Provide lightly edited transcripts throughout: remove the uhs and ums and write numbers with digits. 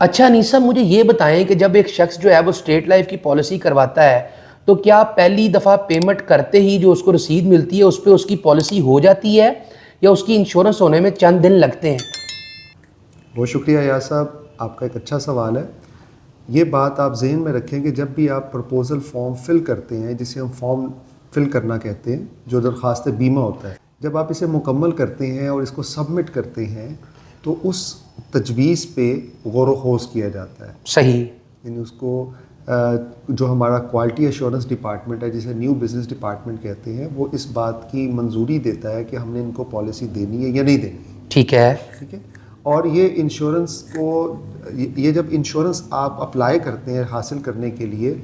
اچھا انیس صاحب مجھے یہ بتائیں کہ جب ایک شخص جو ہے وہ اسٹیٹ لائف کی پالیسی کرواتا ہے تو کیا پہلی دفعہ پیمنٹ کرتے ہی جو اس کو رسید ملتی ہے اس پہ اس کی پالیسی ہو جاتی ہے یا اس کی انشورنس ہونے میں چند دن لگتے ہیں؟ بہت شکریہ ایاز صاحب، آپ کا ایک اچھا سوال ہے۔ یہ بات آپ ذہن میں رکھیں کہ جب بھی آپ پرپوزل فارم فل کرتے ہیں، جسے ہم فارم فل کرنا کہتے ہیں، جو درخواست بیمہ ہوتا ہے، جب آپ اسے مکمل کرتے ہیں اور اس کو سبمٹ کرتے ہیں تو اس تجویز پہ غور و خوض کیا جاتا ہے۔ صحیح، یعنی اس کو جو ہمارا کوالٹی ایشورنس ڈپارٹمنٹ ہے، جسے نیو بزنس ڈپارٹمنٹ کہتے ہیں، وہ اس بات کی منظوری دیتا ہے کہ ہم نے ان کو پالیسی دینی ہے یا نہیں دینی۔ ٹھیک ہے، ٹھیک ہے، اور یہ انشورنس کو، یہ جب انشورنس آپ اپلائی کرتے ہیں حاصل کرنے کے لیے،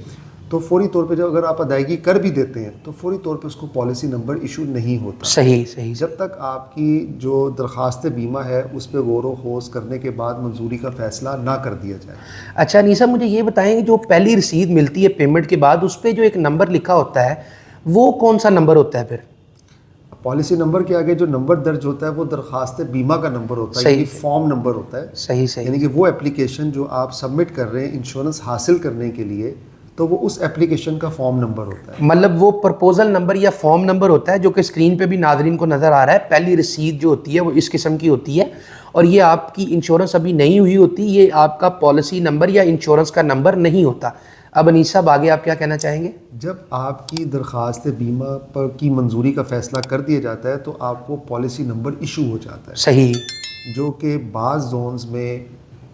تو فوری طور پہ جب اگر آپ ادائیگی کر بھی دیتے ہیں تو فوری طور پہ اس کو پالیسی نمبر ایشو نہیں ہوتا۔ صحیح صحیح۔ جب تک آپ کی جو درخواست بیمہ ہے اس پہ غور و خوض کرنے کے بعد منظوری کا فیصلہ نہ کر دیا جائے۔ اچھا انیس صاحب مجھے یہ بتائیں کہ جو پہلی رسید ملتی ہے پیمنٹ کے بعد اس پہ جو ایک نمبر لکھا ہوتا ہے وہ کون سا نمبر ہوتا ہے پھر؟ پالیسی نمبر کے آگے جو نمبر درج ہوتا ہے وہ درخواست بیمہ کا نمبر ہوتا ہے، یعنی فارم نمبر ہوتا ہے۔ صحیح صحیح، یعنی کہ وہ اپلیکیشن جو آپ سبمٹ کر رہے ہیں انشورنس حاصل کرنے کے لیے، تو وہ اس اپلیکیشن کا فارم نمبر ہوتا ہے۔ مطلب وہ پرپوزل نمبر یا فارم نمبر ہوتا ہے جو کہ اسکرین پہ بھی ناظرین کو نظر آ رہا ہے۔ پہلی رسید جو ہوتی ہے وہ اس قسم کی ہوتی ہے اور یہ آپ کی انشورنس ابھی نہیں ہوئی ہوتی، یہ آپ کا پالیسی نمبر یا انشورنس کا نمبر نہیں ہوتا۔ اب انیس صاحب آگے آپ کیا کہنا چاہیں گے؟ جب آپ کی درخواست بیمہ پر کی منظوری کا فیصلہ کر دیا جاتا ہے تو آپ کو پالیسی نمبر ایشو ہو جاتا ہے، صحیح، جو کہ بعض زونز میں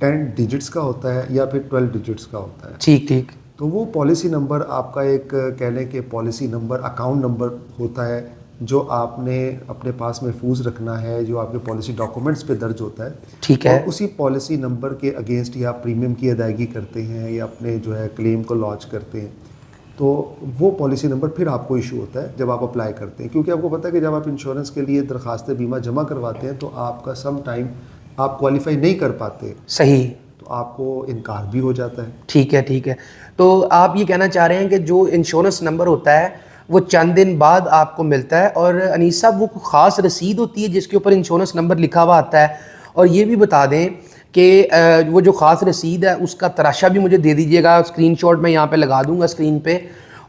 10 ڈیجٹس کا ہوتا ہے یا پھر 12 ڈیجٹس کا ہوتا ہے۔ ٹھیک ٹھیک، تو وہ پالیسی نمبر آپ کا ایک کہہ لیں کہ پالیسی نمبر اکاؤنٹ نمبر ہوتا ہے، جو آپ نے اپنے پاس محفوظ رکھنا ہے، جو آپ کے پالیسی ڈاکومنٹس پہ درج ہوتا ہے۔ ٹھیک ہے، اور اسی پالیسی نمبر کے اگینسٹ ہی آپ پریمیم کی ادائیگی کرتے ہیں یا اپنے جو ہے کلیم کو لانچ کرتے ہیں، تو وہ پالیسی نمبر پھر آپ کو ایشو ہوتا ہے جب آپ اپلائی کرتے ہیں۔ کیونکہ آپ کو پتہ ہے کہ جب آپ انشورنس کے لیے درخواست بیمہ جمع کرواتے ہیں تو آپ کا سم ٹائم آپ کوالیفائی نہیں کر پاتے، صحیح، تو آپ کو انکار بھی ہو جاتا ہے۔ ٹھیک ہے ٹھیک ہے۔ تو آپ یہ کہنا چاہ رہے ہیں کہ جو انشورنس نمبر ہوتا ہے وہ چند دن بعد آپ کو ملتا ہے، اور انیس صاحب وہ خاص رسید ہوتی ہے جس کے اوپر انشورنس نمبر لکھا ہوا آتا ہے؟ اور یہ بھی بتا دیں کہ وہ جو خاص رسید ہے اس کا تراشا بھی مجھے دے دیجیے گا، اسکرین شاٹ میں یہاں پہ لگا دوں گا اسکرین پہ۔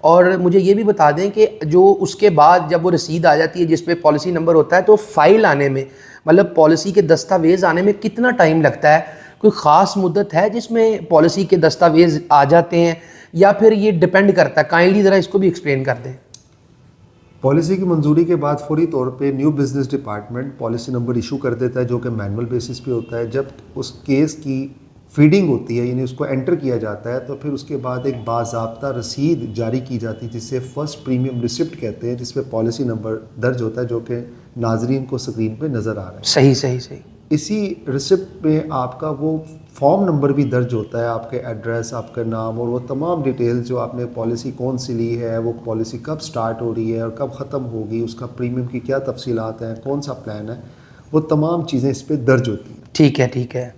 اور مجھے یہ بھی بتا دیں کہ جو اس کے بعد جب وہ رسید آ جاتی ہے جس پہ پالیسی نمبر ہوتا ہے تو فائل آنے میں، مطلب پالیسی کے دستاویز آنے میں کتنا ٹائم لگتا ہے؟ کوئی خاص مدت ہے جس میں پالیسی کے دستاویز آ جاتے ہیں یا پھر یہ ڈیپینڈ کرتا ہے؟ کائنڈلی ذرا اس کو بھی ایکسپلین کر دیں۔ پالیسی کی منظوری کے بعد فوری طور پہ new business department policy number issue کر دیتا ہے، جو کہ مینول بیسس پہ ہوتا ہے۔ جب اس کیس کی فیڈنگ ہوتی ہے، یعنی اس کو انٹر کیا جاتا ہے، تو پھر اس کے بعد ایک باضابطہ رسید جاری کی جاتی ہے جسے فرسٹ پریمیم ریسپٹ کہتے ہیں، جس پہ پالیسی نمبر درج ہوتا ہے، جو کہ ناظرین کو اسکرین پہ نظر آ رہا ہے۔ صحیح صحیح صحیح، اسی ریسپٹ میں آپ کا وہ فارم نمبر بھی درج ہوتا ہے، آپ کے ایڈریس، آپ کا نام اور وہ تمام ڈیٹیل جو آپ نے پالیسی کون سی لی ہے، وہ پالیسی کب سٹارٹ ہو رہی ہے اور کب ختم ہوگی، اس کا پریمیم کی کیا تفصیلات ہیں، کون سا پلان ہے، وہ تمام چیزیں اس پہ درج ہوتی ہیں۔ ٹھیک ہے ٹھیک ہے،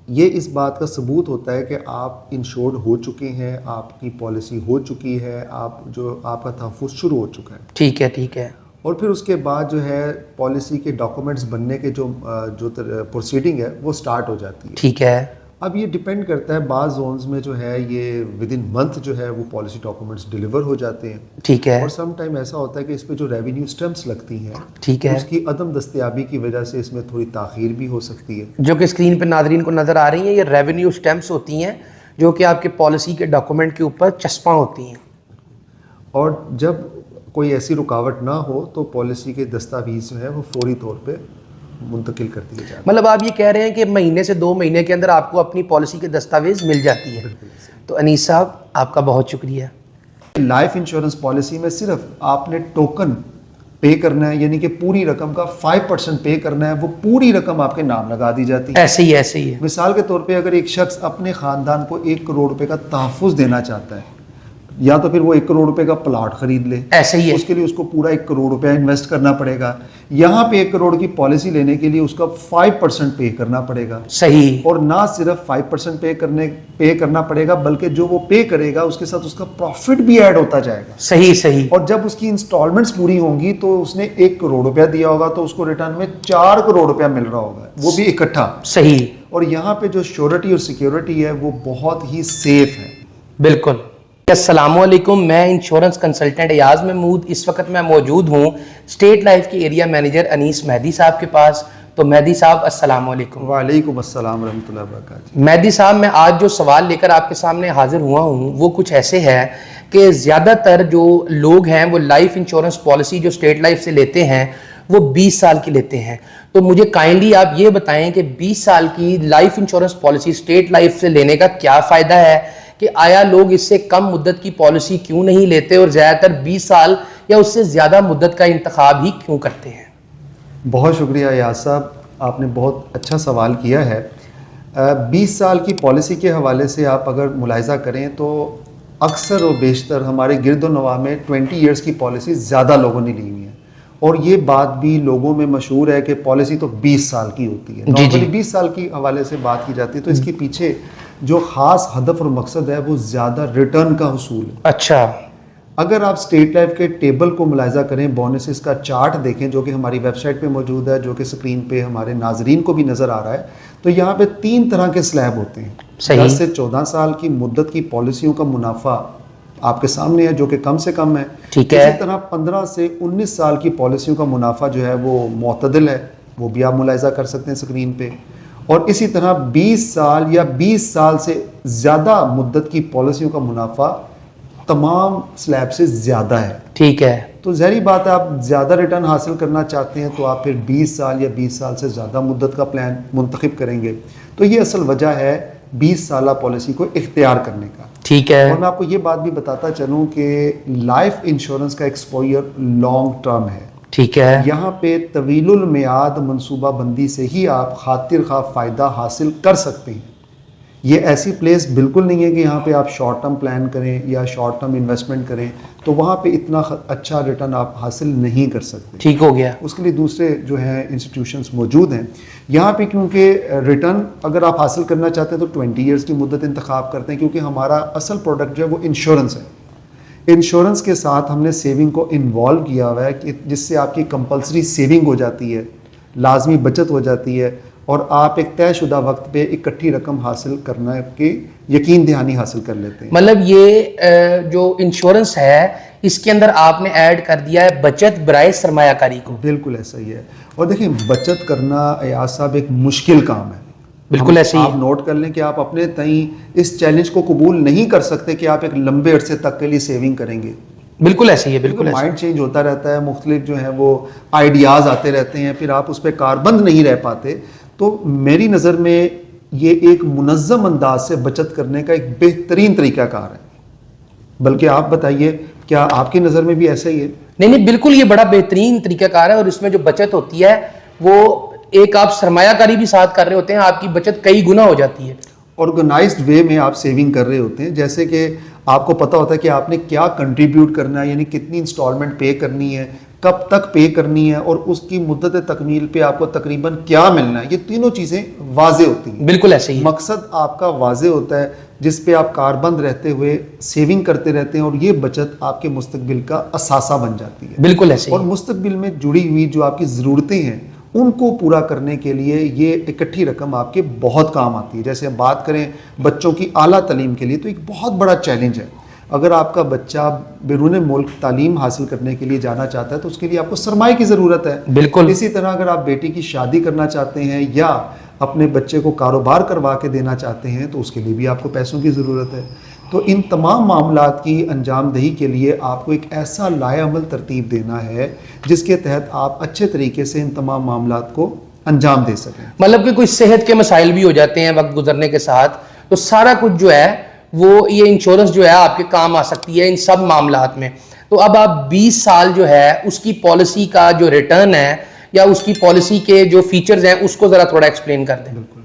یہ اس بات کا ثبوت ہوتا ہے کہ آپ انشورڈ ہو چکے ہیں، آپ کی پالیسی ہو چکی ہے، آپ کا تحفظ شروع ہو چکا ہے۔ ٹھیک ہے ٹھیک ہے، اور پھر اس کے بعد جو ہے پالیسی کے ڈاکومنٹس بننے کے جو پروسیڈنگ ہے وہ سٹارٹ ہو جاتی ہے۔ ٹھیک ہے، اب یہ ڈیپینڈ کرتا ہے، بعض زونز میں جو ہے یہ ود ان منتھ جو ہے وہ پالیسی ڈاکومنٹس ڈیلیور ہو جاتے ہیں، ٹھیک ہے، اور سم ٹائم ایسا ہوتا ہے کہ اس پہ جو ریونیو اسٹیمپس لگتی ہیں، ٹھیک ہے، اس کی عدم دستیابی کی وجہ سے اس میں تھوڑی تاخیر بھی ہو سکتی ہے۔ جو کہ اسکرین پہ ناظرین کو نظر آ رہی ہیں، یہ ریونیو اسٹیمپس ہوتی ہیں جو کہ آپ کے پالیسی کے ڈاکومنٹ کے اوپر چسپاں ہوتی ہیں۔ اور جب کوئی ایسی رکاوٹ نہ ہو تو پالیسی کے دستاویز جو ہیں وہ فوری طور پہ منتقل کر دیے جاتے ہیں۔ مطلب آپ یہ کہہ رہے ہیں کہ مہینے سے 2 مہینے کے اندر آپ کو اپنی پالیسی کے دستاویز مل جاتی ہے۔ تو انیس صاحب آپ کا بہت شکریہ۔ لائف انشورنس پالیسی میں صرف آپ نے ٹوکن پے کرنا ہے، یعنی کہ پوری رقم کا 5% پے کرنا ہے، وہ پوری رقم آپ کے نام لگا دی جاتی ہے۔ ایسے ہی ہے۔ مثال کے طور پہ اگر ایک شخص اپنے خاندان کو 1 کروڑ روپے کا تحفظ دینا چاہتا ہے یا تو پھر وہ 1 کروڑ روپے کا پلاٹ خرید لے, ایسے ہی ہے, اس کے لیے اس کو پورا 1 کروڑ روپیہ انویسٹ کرنا پڑے گا. یہاں پہ 1 کروڑ کی پالیسی لینے کے لیے اس کا 5% پے کرنا پڑے گا. صحیح, اور نہ صرف 5% پے کرنا پڑے گا بلکہ جو وہ پے کرے گا اس کے ساتھ اس کا پروفٹ بھی ایڈ ہوتا جائے گا. صحیح صحیح. اور جب اس کی انسٹالمنٹس پوری ہوں گی تو اس نے 1 کروڑ روپیہ دیا ہوگا تو اس کو ریٹرن میں 4 کروڑ روپیہ مل رہا ہوگا, وہ بھی اکٹھا. صحیح. اور یہاں پہ جو شیورٹی اور سیکیورٹی ہے وہ بہت ہی سیف ہے. بالکل. السلام علیکم, میں انشورنس کنسلٹنٹ ایاز محمود. اس وقت میں موجود ہوں اسٹیٹ لائف کے ایریا مینیجر انیس مہدی صاحب کے پاس. تو مہدی صاحب السلام علیکم. وعلیکم السلام ورحمۃ اللہ وبرکاتہ. مہدی صاحب, میں آج جو سوال لے کر آپ کے سامنے حاضر ہوا ہوں وہ کچھ ایسے ہے کہ زیادہ تر جو لوگ ہیں وہ لائف انشورنس پالیسی جو اسٹیٹ لائف سے لیتے ہیں وہ 20 سال کی لیتے ہیں. تو مجھے کائنڈلی آپ یہ بتائیں کہ 20 سال کی life insurance policy state life سے لینے کا کیا فائدہ ہے, کہ آیا لوگ اس سے کم مدت کی پالیسی کیوں نہیں لیتے اور زیادہ تر 20 سال یا اس سے زیادہ مدت کا انتخاب ہی کیوں کرتے ہیں؟ بہت شکریہ ایاز صاحب, آپ نے بہت اچھا سوال کیا ہے. 20 سال کی پالیسی کے حوالے سے آپ اگر ملاحظہ کریں تو اکثر و بیشتر ہمارے گرد و نواح میں 20 ایئرس کی پالیسی زیادہ لوگوں نے لی ہوئی ہیں, اور یہ بات بھی لوگوں میں مشہور ہے کہ پالیسی تو 20 سال کی ہوتی ہے. نارملی 20 سال کی حوالے سے بات کی جاتی ہے تو اس کے پیچھے جو خاص ہدف اور مقصد ہے وہ زیادہ ریٹرن کا حصول ہے. اچھا. اگر آپ اسٹیٹ لائف کے ٹیبل کو ملاحظہ کریں, بونسز کا چارٹ دیکھیں جو کہ ہماری ویب سائٹ پہ موجود ہے, جو کہ اسکرین پہ ہمارے ناظرین کو بھی نظر آ رہا ہے, تو یہاں پہ 3 طرح کے سلیب ہوتے ہیں. 10 سے 14 سال کی مدت کی پالیسیوں کا منافع آپ کے سامنے ہے جو کہ کم سے کم ہے. ٹھیک ہے. اسی طرح 15 سے 19 سال کی پالیسیوں کا منافع جو ہے وہ معتدل ہے, وہ بھی آپ ملاحظہ کر سکتے ہیں اسکرین پہ. اور اسی طرح 20 سال یا 20 سال سے زیادہ مدت کی پالیسیوں کا منافع تمام سلیب سے زیادہ ہے. ٹھیک ہے. تو ظاہری بات ہے آپ زیادہ ریٹرن حاصل کرنا چاہتے ہیں تو آپ پھر 20 سال یا 20 سال سے زیادہ مدت کا پلان منتخب کریں گے. تو یہ اصل وجہ ہے 20 سالہ پالیسی کو اختیار کرنے کا. ٹھیک ہے. اور میں آپ کو یہ بات بھی بتاتا چلوں کہ لائف انشورنس کا ایکسپوئر لانگ ٹرم ہے. ٹھیک ہے. یہاں پہ طویل المیعاد منصوبہ بندی سے ہی آپ خاطر خواہ فائدہ حاصل کر سکتے ہیں. یہ ایسی پلیس بالکل نہیں ہے کہ یہاں پہ آپ شارٹ ٹرم پلان کریں یا شارٹ ٹرم انویسٹمنٹ کریں تو وہاں پہ اتنا اچھا ریٹرن آپ حاصل نہیں کر سکتے. ٹھیک ہو گیا. اس کے لیے دوسرے جو ہیں انسٹیٹیوشنز موجود ہیں. یہاں پہ کیونکہ ریٹرن اگر آپ حاصل کرنا چاہتے ہیں تو 20 ایئرس کی مدت انتخاب کرتے ہیں, کیونکہ ہمارا اصل پروڈکٹ جو ہے وہ انشورنس ہے. انشورنس کے ساتھ ہم نے سیونگ کو انوالو کیا ہوا ہے کہ جس سے آپ کی کمپلسری سیونگ ہو جاتی ہے, لازمی بچت ہو جاتی ہے, اور آپ ایک طے شدہ وقت پہ اکٹھی رقم حاصل کرنا کی یقین دہانی حاصل کر لیتے ہیں. مطلب یہ جو انشورنس ہے اس کے اندر آپ نے ایڈ کر دیا ہے بچت برائے سرمایہ کاری کو. بالکل ایسا ہی ہے. اور دیکھیں بچت کرنا ایاز صاحب ایک مشکل کام ہے. بالکل ایسے ہی. آپ نوٹ کر لیں کہ آپ اپنے تئیں اس چیلنج کو قبول نہیں کر سکتے کہ آپ ایک لمبے عرصے تک کے لیے سیونگ کریں گے. بالکل ایسے ہی ہے. بالکل مائنڈ چینج ہوتا رہتا ہے, مختلف جو ہیں وہ آئیڈیاز آتے رہتے ہیں, پھر آپ اس پہ کاربند نہیں رہ پاتے. تو میری نظر میں یہ ایک منظم انداز سے بچت کرنے کا ایک بہترین طریقہ کار ہے. بلکہ آپ بتائیے کیا آپ کی نظر میں بھی ایسا ہی ہے؟ نہیں, بالکل یہ بڑا بہترین طریقہ کار ہے, اور اس میں جو بچت ہوتی ہے وہ ایک آپ سرمایہ کاری بھی ساتھ کر رہے ہوتے ہیں, آپ کی بچت کئی گنا ہو جاتی ہے. آرگنائزڈ وے میں آپ سیونگ کر رہے ہوتے ہیں, جیسے کہ آپ کو پتہ ہوتا ہے کہ آپ نے کیا کنٹریبیوٹ کرنا ہے, یعنی کتنی انسٹالمنٹ پے کرنی ہے, کب تک پے کرنی ہے, اور اس کی مدت تکمیل پہ آپ کو تقریباً کیا ملنا ہے. یہ تینوں چیزیں واضح ہوتی ہیں. بالکل ایسے ہی. مقصد آپ کا واضح ہوتا ہے جس پہ آپ کاربند رہتے ہوئے سیونگ کرتے رہتے ہیں, اور یہ بچت آپ کے مستقبل کا اثاثہ بن جاتی ہے. بالکل ایسے ہی. اور مستقبل میں جڑی ہوئی جو آپ کی ضرورتیں ہیں ان کو پورا کرنے کے لیے یہ اکٹھی رقم آپ کے بہت کام آتی ہے. جیسے بات کریں بچوں کی اعلیٰ تعلیم کے لیے تو ایک بہت بڑا چیلنج ہے. اگر آپ کا بچہ بیرون ملک تعلیم حاصل کرنے کے لیے جانا چاہتا ہے تو اس کے لیے آپ کو سرمایہ کی ضرورت ہے. بالکل. اسی طرح اگر آپ بیٹی کی شادی کرنا چاہتے ہیں یا اپنے بچے کو کاروبار کروا کے دینا چاہتے ہیں تو اس کے لیے بھی آپ کو پیسوں کی ضرورت ہے. تو ان تمام معاملات کی انجام دہی کے لیے آپ کو ایک ایسا لائے عمل ترتیب دینا ہے جس کے تحت آپ اچھے طریقے سے ان تمام معاملات کو انجام دے سکیں. مطلب کہ کوئی صحت کے مسائل بھی ہو جاتے ہیں وقت گزرنے کے ساتھ, تو سارا کچھ جو ہے وہ یہ انشورنس جو ہے آپ کے کام آ سکتی ہے ان سب معاملات میں. تو اب آپ 20 سال جو ہے اس کی پالیسی کا جو ریٹرن ہے یا اس کی پالیسی کے جو فیچرز ہیں اس کو ذرا تھوڑا ایکسپلین کر دیں. بالکل.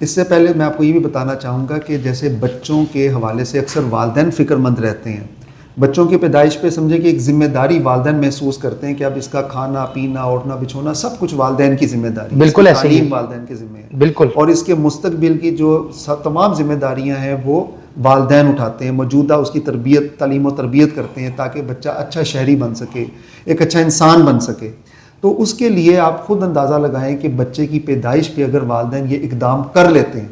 اس سے پہلے میں آپ کو یہ بھی بتانا چاہوں گا کہ جیسے بچوں کے حوالے سے اکثر والدین فکر مند رہتے ہیں بچوں کی پیدائش پہ سمجھے کہ ایک ذمہ داری والدین محسوس کرتے ہیں کہ اب اس کا کھانا پینا اٹھنا بچھونا سب کچھ والدین کی ذمہ داری، بالکل ایسے ہی، تعلیم والدین کی ذمہ ہے، بالکل، اور اس کے مستقبل کی جو تمام ذمہ داریاں ہیں وہ والدین اٹھاتے ہیں، موجودہ اس کی تربیت تعلیم و تربیت کرتے ہیں تاکہ بچہ اچھا شہری بن سکے، ایک اچھا انسان بن سکے. تو اس کے لیے آپ خود اندازہ لگائیں کہ بچے کی پیدائش پہ اگر والدین یہ اقدام کر لیتے ہیں،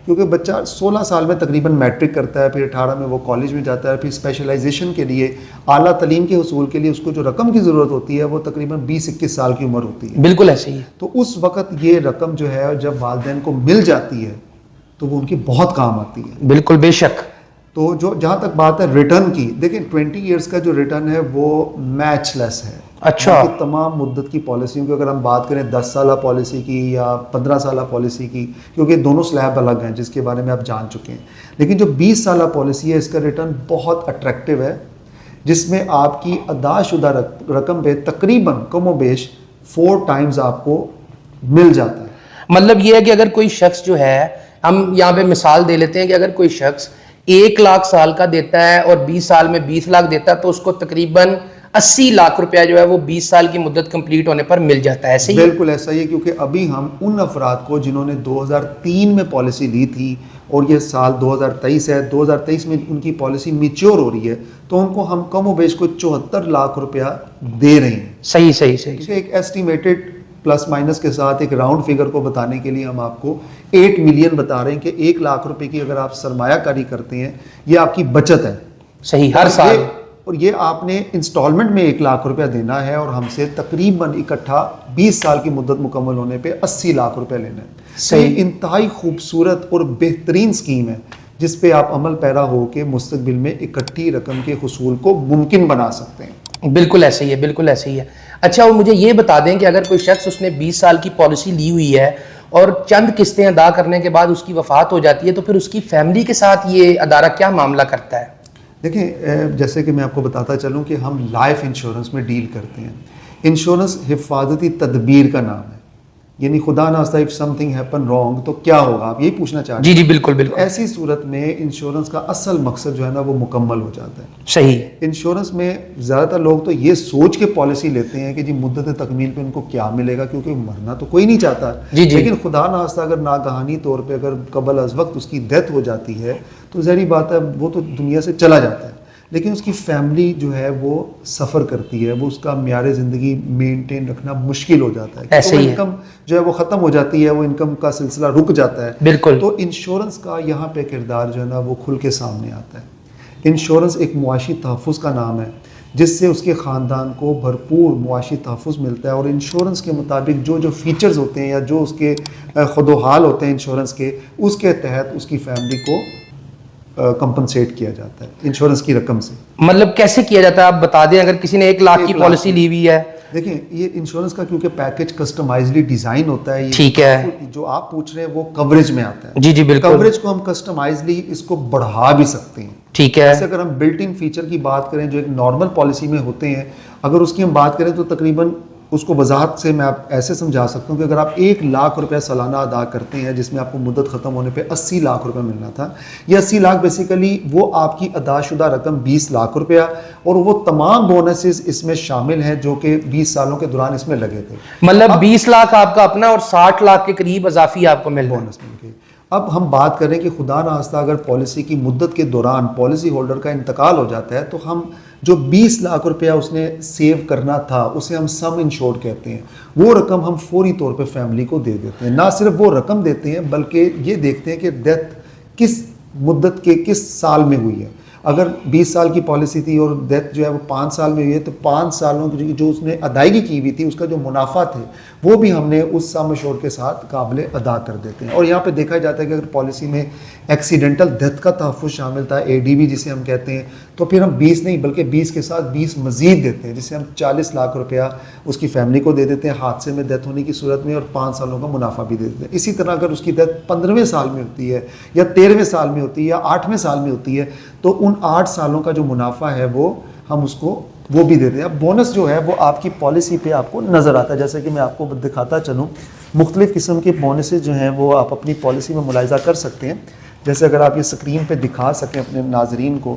کیونکہ بچہ 16 سال میں تقریباً میٹرک کرتا ہے، پھر 18 میں وہ کالج میں جاتا ہے، پھر اسپیشلائزیشن کے لیے اعلیٰ تعلیم کے حصول کے لیے اس کو جو رقم کی ضرورت ہوتی ہے وہ تقریباً 20-21 سال کی عمر ہوتی ہے. بالکل ایسے ہی. تو اس وقت یہ رقم جو ہے جب والدین کو مل جاتی ہے تو وہ ان کی بہت کام آتی ہے. بالکل بے شک. تو جو جہاں تک بات ہے ریٹرن کی، دیکھیں 20 ایئرس کا جو ریٹرن ہے وہ میچ لیس ہے. اچھا. تمام مدت کی پالیسیوں کی اگر ہم بات کریں 10 سالہ پالیسی کی یا 15 سالہ پالیسی کی، کیونکہ دونوں سلیب الگ ہیں جس کے بارے میں آپ جان چکے ہیں، لیکن جو 20 سالہ پالیسی ہے اس کا ریٹرن بہت اٹریکٹیو ہے، جس میں آپ کی ادا شدہ رقم پہ تقریباً کم و بیش 4 ٹائمز آپ کو مل جاتا ہے. مطلب یہ ہے کہ اگر کوئی شخص جو ہے، ہم یہاں پہ مثال دے لیتے ہیں کہ اگر کوئی شخص 1 لاکھ سال کا دیتا ہے اور 20 سال میں 20 لاکھ دیتا ہے تو اس کو تقریباً 80 لاکھ روپیہ جو ہے وہ 20 سال کی مدت کمپلیٹ ہونے پر مل جاتا ہے. ایسے ہی بالکل ایسا ہی ہے، کیونکہ ابھی ہم ان افراد کو جنہوں نے 2003 میں پالیسی لی تھی اور یہ سال 2023 ہے، 2023 میں ان کی پالیسی میچور ہو رہی ہے، تو ان کو ہم کم و بیش کو 74 لاکھ روپیہ دے رہے ہیں. صحیح صحیح صحیح. ایک ایسٹیمیٹڈ پلس مائنس کے ساتھ ایک راؤنڈ فگر کو بتانے کے لیے ہم آپ کو 8 ملین بتا رہے ہیں کہ 1 لاکھ روپے کی اگر آپ سرمایہ کاری کرتے ہیں یہ آپ کی بچت ہے. صحیح. ہر سال. اور یہ آپ نے انسٹالمنٹ میں 1 لاکھ روپیہ دینا ہے اور ہم سے تقریباً اکٹھا 20 سال کی مدت مکمل ہونے پہ 80 لاکھ روپیہ لینا ہے. صحیح. یہ انتہائی خوبصورت اور بہترین اسکیم ہے جس پہ آپ عمل پیرا ہو کے مستقبل میں اکٹھی رقم کے حصول کو ممکن بنا سکتے ہیں. بالکل ایسے ہی ہے، بالکل ایسے ہی ہے. اچھا، اور مجھے یہ بتا دیں کہ اگر کوئی شخص اس نے 20 سال کی پالیسی لی ہوئی ہے اور چند قسطیں ادا کرنے کے بعد اس کی وفات ہو جاتی ہے تو پھر اس کی فیملی کے ساتھ یہ ادارہ کیا معاملہ کرتا ہے؟ دیکھیں جیسے کہ میں آپ کو بتاتا چلوں کہ ہم لائف انشورنس میں ڈیل کرتے ہیں. انشورنس حفاظتی تدبیر کا نام ہے، یعنی خدا ناخواستہ if something happen wrong تو کیا ہوگا، آپ یہی پوچھنا چاہتے ہیں. جی جی بالکل بالکل. ایسی صورت میں انشورنس کا اصل مقصد جو ہے نا وہ مکمل ہو جاتا ہے. صحیح. انشورنس میں زیادہ تر لوگ تو یہ سوچ کے پالیسی لیتے ہیں کہ جی مدت تکمیل پہ ان کو کیا ملے گا، کیونکہ مرنا تو کوئی نہیں چاہتا. جی جی. لیکن خدا ناخواستہ اگر ناگہانی طور پہ اگر قبل از وقت اس کی ڈیتھ ہو جاتی ہے تو ظاہری بات ہے وہ تو دنیا سے چلا جاتا ہے، لیکن اس کی فیملی جو ہے وہ سفر کرتی ہے، وہ اس کا معیار زندگی مینٹین رکھنا مشکل ہو جاتا ہے. ایسے ہی انکم جو ہے وہ ختم ہو جاتی ہے، وہ انکم کا سلسلہ رک جاتا ہے. بالکل. تو انشورنس کا یہاں پہ کردار جو ہے نا وہ کھل کے سامنے آتا ہے. انشورنس ایک معاشی تحفظ کا نام ہے جس سے اس کے خاندان کو بھرپور معاشی تحفظ ملتا ہے، اور انشورنس کے مطابق جو جو فیچرز ہوتے ہیں یا جو اس کے خد و حال ہوتے ہیں انشورنس کے، اس کے تحت اس کی فیملی کو کمپنسیٹ کیا جاتا ہے انشورنس کی رقم سے. مطلب کیسے کیا جاتا ہے آپ بتا دیں؟ اگر کسی نے 1 لاکھ کی پالیسی لی ہوئی ہے، دیکھیں یہ انشورنس کا کیونکہ پیکج کسٹمائزلی ڈیزائن ہوتا ہے، ٹھیک ہے، جو آپ پوچھ رہے ہیں وہ کوریج میں آتا ہے. جی جی بالکل. کوریج کو ہم کسٹمائزلی اس کو بڑھا بھی سکتے ہیں. ٹھیک ہے. جیسے اگر ہم بلٹ ان فیچر کی بات کریں جو ایک نارمل پالیسی میں ہوتے ہیں، اگر اس کی ہم بات کریں تو تقریباً اس کو وضاحت سے میں آپ ایسے سمجھا سکتا ہوں کہ اگر آپ 1 لاکھ روپے سالانہ ادا کرتے ہیں جس میں آپ کو مدت ختم ہونے پہ 80 لاکھ روپے ملنا تھا، یہ 80 لاکھ بیسیکلی وہ آپ کی ادا شدہ رقم 20 لاکھ روپیہ اور وہ تمام بونسز اس میں شامل ہیں جو کہ 20 سالوں کے دوران اس میں لگے تھے. مطلب 20 لاکھ آپ کا اپنا اور 60 لاکھ کے قریب اضافی آپ کو مل بونس مل گئی. اب ہم بات کریں کہ خدا ناخواستہ اگر پالیسی کی مدت کے دوران پالیسی ہولڈر کا انتقال ہو جاتا ہے تو ہم جو 20 لاکھ روپیہ اس نے سیو کرنا تھا اسے ہم سم انشورڈ کہتے ہیں، وہ رقم ہم فوری طور پہ فیملی کو دے دیتے ہیں. نہ صرف وہ رقم دیتے ہیں بلکہ یہ دیکھتے ہیں کہ ڈیتھ کس مدت کے کس سال میں ہوئی ہے. اگر 20 سال کی پالیسی تھی اور ڈیتھ جو ہے وہ 5 سال میں ہوئی ہے تو 5 سالوں کی جو اس نے ادائیگی کی ہوئی تھی اس کا جو منافع تھے وہ بھی ہم نے اس سم انشورڈ کے ساتھ قابل ادا کر دیتے ہیں. اور یہاں پہ دیکھا جاتا ہے کہ اگر پالیسی میں ایکسیڈنٹل ڈیتھ کا تحفظ شامل تھا، ADB جسے ہم کہتے ہیں، تو پھر ہم 20 نہیں بلکہ 20 کے ساتھ 20 مزید دیتے ہیں، جسے ہم 40 لاکھ روپیہ اس کی فیملی کو دے دیتے ہیں حادثے میں ڈیتھ ہونے کی صورت میں، اور 5 سالوں کا منافع بھی دے دیتے ہیں. اسی طرح اگر اس کی ڈیتھ 15ویں سال میں ہوتی ہے یا 13ویں سال میں ہوتی ہے یا 8ویں سال میں ہوتی ہے تو ان 8 سالوں کا جو منافع ہے وہ ہم اس کو وہ بھی دیتے ہیں. اب بونس جو ہے وہ آپ کی پالیسی پہ آپ کو نظر آتا ہے، جیسے کہ میں آپ کو دکھاتا چلوں مختلف قسم کے بونسز جو ہیں وہ آپ اپنی پالیسی میں ملاحظہ کر سکتے ہیں. جیسے اگر آپ یہ اسکرین پہ دکھا سکیں اپنے ناظرین کو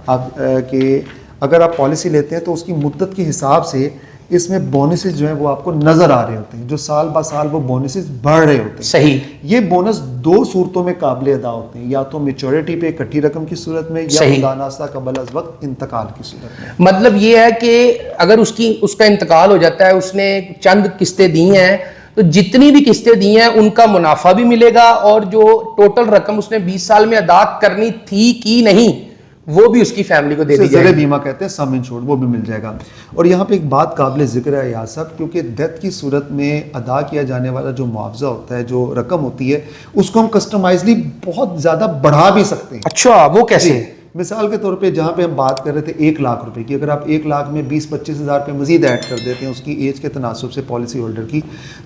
آپ کہ اگر آپ پالیسی لیتے ہیں تو اس کی مدت کے حساب سے اس میں بونسز جو ہیں وہ آپ کو نظر آ رہے ہوتے ہیں, جو سال با سال وہ بونسز بڑھ رہے ہوتے ہیں. صحیح. یہ بونس دو صورتوں میں قابل ادا ہوتے ہیں, یا تو میچورٹی پہ اکٹھی رقم کی صورت میں, یا خدا ناصرہ قبل از وقت انتقال کی صورت میں. مطلب یہ ہے کہ اگر اس کا انتقال ہو جاتا ہے, اس نے چند قسطیں دی ہیں, تو جتنی بھی قسطیں دی ہیں ان کا منافع بھی ملے گا, اور جو ٹوٹل رقم اس نے 20 سال میں ادا کرنی تھی کی نہیں, وہ بھی اس کی فیملی کو دے دی جائے گی. زر بیمہ کہتے ہیں, سم انشورڈ, وہ بھی مل جائے گا. اور یہاں پہ ایک بات قابل ذکر ہے یار صاحب, کیونکہ ڈیتھ کی صورت میں ادا کیا جانے والا جو معاوضہ ہوتا ہے, جو رقم ہوتی ہے, اس کو ہم کسٹمائزلی بہت زیادہ بڑھا بھی سکتے ہیں. اچھا, وہ کیسے؟ مثال کے طور پہ جہاں پہ ہم بات کر رہے تھے 1 لاکھ روپے کی, اگر آپ 1 لاکھ میں 20-25 ہزار روپے مزید ایڈ کر دیتے ہیں اس کی ایج کے تناسب سے پالیسی ہولڈر کی,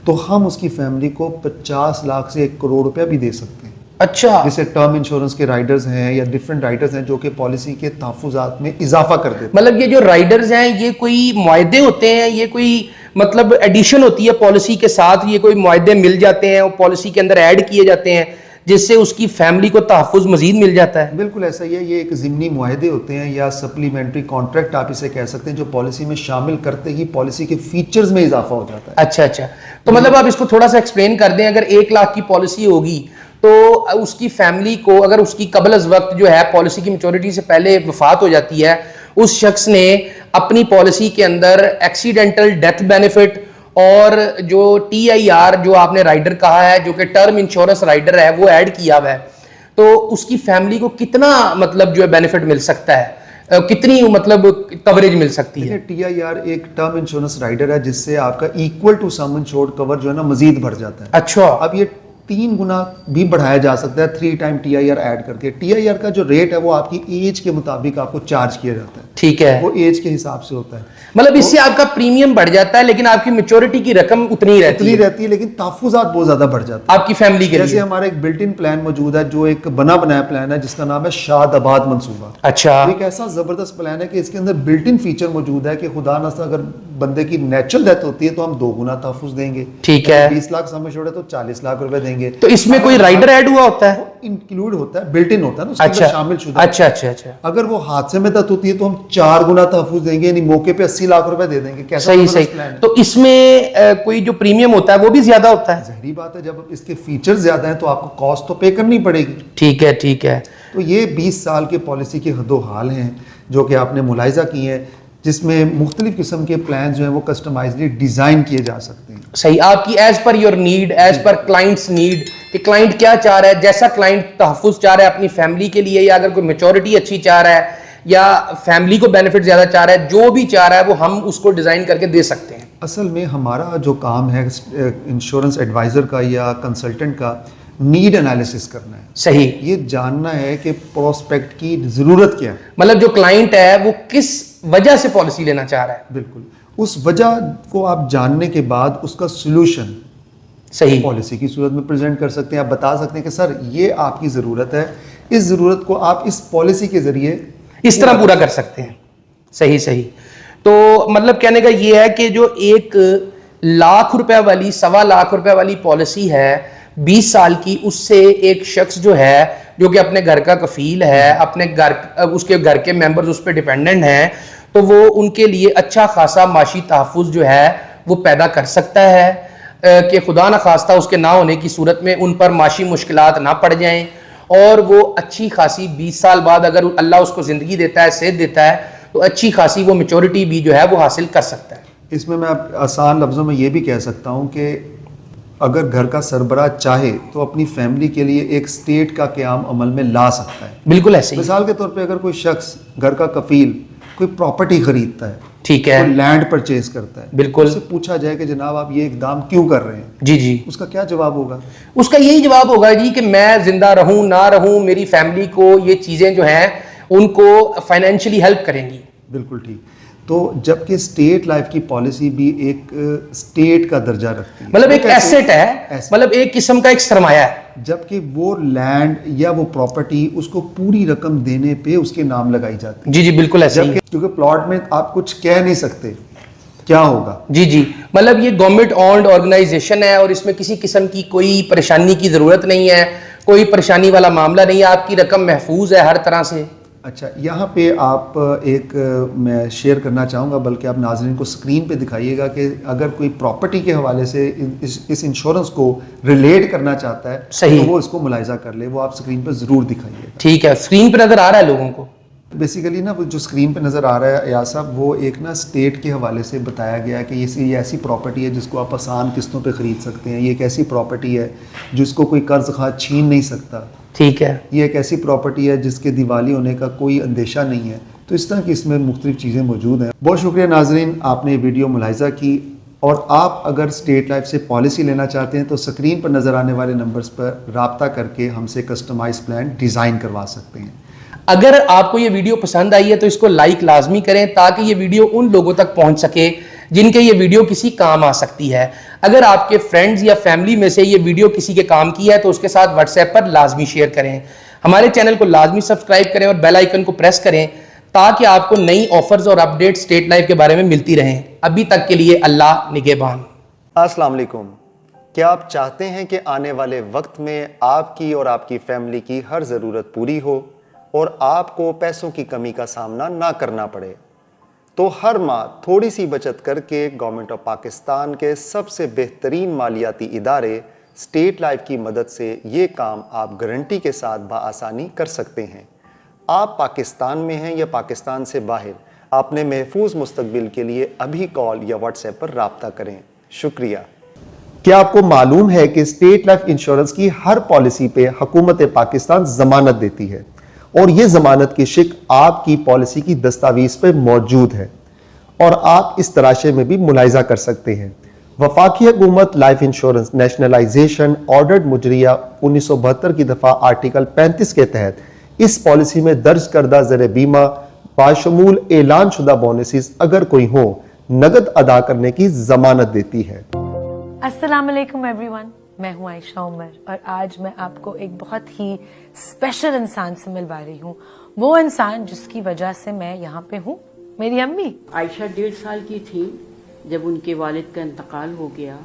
تو ہم اس کی فیملی کو 50 لاکھ سے 1 کروڑ روپیہ بھی دے سکتے ہیں. اچھا. جیسے ٹرم انشورنس کے رائڈرز ہیں یا ڈیفرنٹ رائڈرز ہیں جو کہ پالیسی کے تحفظات میں اضافہ کر دیتے ہیں. مطلب یہ جو رائڈرز ہیں یہ کوئی معاہدے ہوتے ہیں, یہ کوئی مطلب ایڈیشن ہوتی ہے پالیسی کے ساتھ, یہ کوئی معاہدے مل جاتے ہیں اور پالیسی کے اندر ایڈ کیے جاتے ہیں جس سے اس کی فیملی کو تحفظ مزید مل جاتا ہے؟ بالکل ایسا ہی ہے, یہ ایک ضمنی معاہدے ہوتے ہیں یا سپلیمنٹری کانٹریکٹ آپ اسے کہہ سکتے ہیں, جو پالیسی میں شامل کرتے ہی پالیسی کے فیچرز میں اضافہ ہو جاتا ہے. اچھا, تو مطلب آپ اس کو تھوڑا سا ایکسپلین کر دیں. اگر 1 لاکھ کی پالیسی ہوگی تو اس کی فیملی کو, اگر اس کی قبل از وقت جو ہے پالیسی کی میچورٹی سے پہلے وفات ہو جاتی ہے, اس شخص نے اپنی پالیسی کے اندر ایکسیڈنٹل ڈیتھ بینیفٹ اور جو TIR جو آپ نے رائڈر کہا ہے, جو کہ ٹرم انشورنس رائڈر ہے, وہ ایڈ کیا ہوا ہے, تو اس کی فیملی کو کتنا مطلب جو ہے بینیفٹ مل سکتا ہے, کتنی مطلب کوریج مل سکتی ہے؟ TIR ایک ٹرم انشورنس رائڈر ہے جس سے آپ کا ایکول ٹو سم انشورڈ کور جو ہے نا مزید بڑھ جاتا ہے. اچھا. اب یہ 3 گنا بھی بڑھایا جا سکتا ہے 3 ٹائم TIR ایڈ کر کے. TIR کا جو ریٹ ہے وہ آپ کی ایج کے مطابق آپ کو چارج کیا جاتا ہے. ٹھیک ہے, وہ ایج کے حساب سے ہوتا ہے. مطلب اس سے آپ کا پریمیم بڑھ جاتا ہے لیکن آپ کی میچورٹی کی رقم اتنی رہتی ہے لیکن تحفظات بہت زیادہ بڑھ جاتے ہیں آپ کی فیملی کے لیے. جیسے ہمارا ایک بلٹ ان پلان موجود ہے جو ایک بنا بنایا پلان ہے جس کا نام ہے شاد آباد منصوبہ. اچھا. ایک ایسا زبردست پلان ہے کہ اس کے اندر بلٹ ان فیچر موجود ہے کہ خدا نخواستہ اگر بندے کی نیچرل ڈیتھ ہوتی ہے تو ہم 2 گنا تحفظ دیں گے. ٹھیک ہے. 20 لاکھ سم انشورڈ ہے تو 40 لاکھ روپے دیں گے. تو اس میں کوئی رائڈر ایڈ ہوا ہوتا ہے؟ انکلوڈ ہوتا ہے, بلٹ ان ہوتا ہے نا, اس کے اندر شامل شدہ. اچھا. اگر وہ حادثے میں ڈیتھ ہوتی ہے تو ہم 4 گنا تحفظ دیں گے, یعنی موقع پہ 80 لاکھ روپے دے دیں گے. صحیح. تو اس میں کوئی جو پریمیم ہوتا ہے وہ بھی زیادہ ہوتا ہے؟ ظاہری بات ہے, جب اس کے فیچر زیادہ ہیں تو آپ کو کاسٹ تو پے کرنی پڑے گی. ٹھیک ہے. تو یہ 20 سال کے پالیسی کے حد و حال ہیں جو کہ آپ نے ملاحظہ کی ہیں, جس میں مختلف قسم کے پلانز جو ہیں وہ کسٹمائزلی ڈیزائن کیے جا سکتے ہیں. صحیح, آپ کی as per your need, as per clients need, کہ کلائنٹ کیا چاہ رہا ہے, جیسا کلائنٹ تحفظ چاہ رہا ہے اپنی فیملی کے لیے, یا اگر کوئی میچورٹی اچھی چاہ رہا ہے یا فیملی کو بینیفٹ زیادہ چاہ رہا ہے, جو بھی چاہ رہا ہے وہ ہم اس کو ڈیزائن کر کے دے سکتے ہیں. اصل میں ہمارا جو کام ہے انشورنس ایڈوائزر کا یا کنسلٹنٹ کا, نیڈ انالیسس کرنا ہے. صحیح. یہ جاننا ہے کہ پروسپیکٹ کی ضرورت کیا ہے, مطلب جو کلائنٹ ہے وہ کس وجہ سے پالیسی لینا چاہ رہا ہے. بالکل, اس وجہ کو آپ جاننے کے بعد اس کا سولوشن صحیح پالیسی کی صورت میں پریزنٹ کر سکتے ہیں. آپ بتا سکتے ہیں کہ سر یہ آپ کی ضرورت ہے, اس ضرورت کو آپ اس پالیسی کے ذریعے اس طرح پورا کر سکتے ہیں. صحیح. تو مطلب کہنے کا یہ ہے کہ جو 1 لاکھ روپے والی 1.25 لاکھ روپے والی پالیسی ہے 20 سال کی, اس سے ایک شخص جو ہے جو کہ اپنے گھر کا کفیل ہے, اپنے گھر اس کے گھر کے ممبرز اس پہ ڈیپینڈنٹ ہیں, تو وہ ان کے لیے اچھا خاصا معاشی تحفظ جو ہے وہ پیدا کر سکتا ہے کہ خدا نہ خواستہ اس کے نہ ہونے کی صورت میں ان پر معاشی مشکلات نہ پڑ جائیں, اور وہ اچھی خاصی 20 سال بعد اگر اللہ اس کو زندگی دیتا ہے, صحت دیتا ہے, تو اچھی خاصی وہ میچورٹی بھی جو ہے وہ حاصل کر سکتا ہے. اس میں آسان لفظوں میں یہ بھی کہہ سکتا ہوں کہ اگر گھر کا سربراہ چاہے تو اپنی فیملی کے لیے ایک اسٹیٹ کا قیام عمل میں لا سکتا ہے. بالکل ایسے ہی. مثال کے طور پہ اگر کوئی شخص گھر کا کفیل کوئی پراپرٹی خریدتا ہے, ٹھیک ہے, کوئی لینڈ پرچیز کرتا ہے, بالکل, اس سے پوچھا جائے کہ جناب آپ یہ اقدام کیوں کر رہے ہیں, جی, اس کا کیا جواب ہوگا؟ اس کا یہی جواب ہوگا جی کہ میں زندہ رہوں نہ رہوں, میری فیملی کو یہ چیزیں جو ہیں ان کو فائنینشلی ہیلپ کریں گی. بالکل ٹھیک. تو جبکہ اسٹیٹ لائف کی پالیسی بھی ایک اسٹیٹ کا درجہ رکھتی ہے, مطلب ایک ایسٹ ہے, مطلب ایک قسم کا ایک سرمایہ ہے, جبکہ وہ لینڈ یا وہ پراپرٹی اس کو پوری رقم دینے پہ اس کے نام لگائی جاتی ہے. جی بالکل ایسے ہی, کیونکہ پلاٹ میں آپ کچھ کہہ نہیں سکتے کیا ہوگا. جی مطلب یہ گورنمنٹ اونڈ آرگنائزیشن ہے اور اس میں کسی قسم کی کوئی پریشانی کی ضرورت نہیں ہے, کوئی پریشانی والا معاملہ نہیں ہے, آپ کی رقم محفوظ ہے ہر طرح سے. اچھا یہاں پہ آپ ایک میں شیئر کرنا چاہوں گا، بلکہ آپ ناظرین کو اسکرین پہ دکھائیے گا کہ اگر کوئی پراپرٹی کے حوالے سے اس انشورنس کو ریلیٹ کرنا چاہتا ہے صحیح، تو وہ اس کو ملاحظہ کر لے، وہ آپ اسکرین پہ ضرور دکھائیے گا. ٹھیک ہے. اسکرین پہ نظر آ رہا ہے لوگوں کو؟ بیسیکلی نا وہ جو اسکرین پہ نظر آ رہا ہے ایاز صاحب، وہ ایک نا اسٹیٹ کے حوالے سے بتایا گیا ہے کہ یہ ایسی پراپرٹی ہے جس کو آپ آسان قسطوں پہ خرید سکتے ہیں. یہ ایک ایسی پراپرٹی ہے جس کو کوئی قرض خواہ چھین نہیں سکتا. ٹھیک ہے. یہ ایک ایسی پراپرٹی ہے جس کے دیوالی ہونے کا کوئی اندیشہ نہیں ہے. تو اس طرح کی اس میں مختلف چیزیں موجود ہیں. بہت شکریہ ناظرین، آپ نے یہ ویڈیو ملاحظہ کی، اور آپ اگر اسٹیٹ لائف سے پالیسی لینا چاہتے ہیں تو اسکرین پر نظر آنے والے نمبرز پر رابطہ کر کے ہم سے کسٹمائز پلان ڈیزائن کروا سکتے ہیں. اگر آپ کو یہ ویڈیو پسند آئی ہے تو اس کو لائک لازمی کریں تاکہ یہ ویڈیو ان لوگوں تک پہنچ سکے جن کے یہ ویڈیو کسی کام آ سکتی ہے. اگر آپ کے فرینڈز یا فیملی میں سے یہ ویڈیو کسی کے کام کی ہے تو اس کے ساتھ واٹس ایپ پر لازمی شیئر کریں. ہمارے چینل کو لازمی سبسکرائب کریں اور بیل آئیکن کو پریس کریں تاکہ آپ کو نئی آفرز اور اپڈیٹ اسٹیٹ لائف کے بارے میں ملتی رہیں. ابھی تک کے لیے اللہ نگہبان. السلام علیکم. کیا آپ چاہتے ہیں کہ آنے والے وقت میں آپ کی اور آپ کی فیملی کی ہر ضرورت پوری ہو اور آپ کو پیسوں کی کمی کا سامنا نہ کرنا پڑے؟ تو ہر ماہ تھوڑی سی بچت کر کے گورنمنٹ آف پاکستان کے سب سے بہترین مالیاتی ادارے اسٹیٹ لائف کی مدد سے یہ کام آپ گارنٹی کے ساتھ بآسانی کر سکتے ہیں. آپ پاکستان میں ہیں یا پاکستان سے باہر، اپنے محفوظ مستقبل کے لیے ابھی کال یا واٹس ایپ پر رابطہ کریں. شکریہ. کیا آپ کو معلوم ہے کہ اسٹیٹ لائف انشورنس کی ہر پالیسی پہ حکومت پاکستان ضمانت دیتی ہے، اور یہ ضمانت کی شک آپ کی پالیسی کی دستاویز پہ موجود ہے، اور آپ اس تراشے میں بھی ملاحظہ کر سکتے ہیں. وفاقی حکومت لائف انشورنس نیشنلائزیشن آرڈرڈ مجریہ 1972 کی دفعہ آرٹیکل 35 کے تحت اس پالیسی میں درج کردہ زر بیمہ باشمول اعلان شدہ بونسز اگر کوئی ہوں نقد ادا کرنے کی ضمانت دیتی ہے. السلام علیکم ایوری ون، میں ہوں عائشہ عمر، اور آج میں آپ کو ایک بہت ہی اسپیشل انسان سے ملوا رہی ہوں. وہ انسان جس کی وجہ سے میں یہاں پہ ہوں، میری امی. عائشہ 1.5 سال کی تھی جب ان کے والد کا انتقال ہو گیا،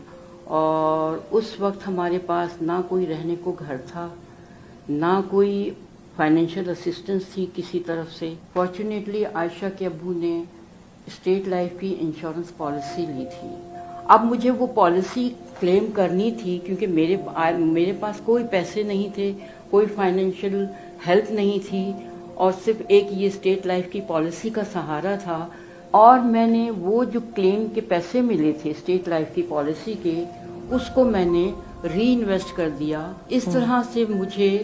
اور اس وقت ہمارے پاس نہ کوئی رہنے کو گھر تھا، نہ کوئی فائنینشیل اسسٹنس تھی کسی طرف سے. فارچونیٹلی عائشہ کے ابو نے اسٹیٹ لائف کی انشورنس پالیسی لی تھی. اب مجھے وہ پالیسی کلیم کرنی تھی کیونکہ میرے پاس کوئی پیسے نہیں تھے، کوئی فائنینشیل ہیلپ نہیں تھی، اور صرف ایک یہ اسٹیٹ لائف کی پالیسی کا سہارا تھا. اور میں نے وہ جو کلیم کے پیسے ملے تھے اسٹیٹ لائف کی پالیسی کے، اس کو میں نے ری انویسٹ کر دیا. اس طرح سے مجھے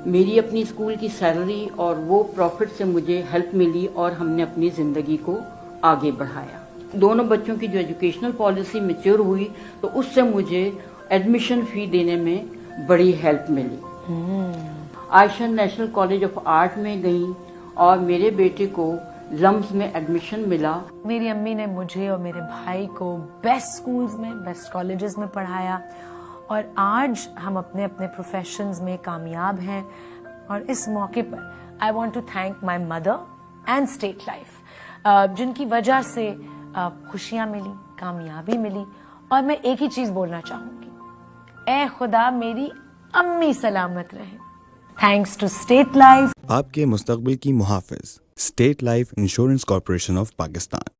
میری اپنی اسکول کی سیلری اور وہ پروفٹ سے مجھے ہیلپ ملی، اور ہم نے اپنی زندگی کو آگے بڑھایا. دونوں بچوں کی جو ایجوکیشنل پالیسی میچور ہوئی تو اس سے مجھے ایڈمیشن فی دینے میں بڑی ہیلپ ملی. عائشہ نیشنل کالج آف آرٹ میں گئیں اور میرے بیٹے کو لمز میں ایڈمیشن ملا. میری امی نے مجھے اور میرے بھائی کو بیسٹ سکولز میں، بیسٹ کالجز میں پڑھایا، اور آج ہم اپنے اپنے پروفیشنز میں کامیاب ہیں. اور اس موقع پر I want to thank my mother and State Life, جن کی وجہ سے خوشیاں ملی، کامیابی ملی. اور میں ایک ہی چیز بولنا چاہوں گی، اے خدا میری امی سلامت رہے. Thanks to state life. آپ کے مستقبل کی محافظ state life insurance corporation of Pakistan.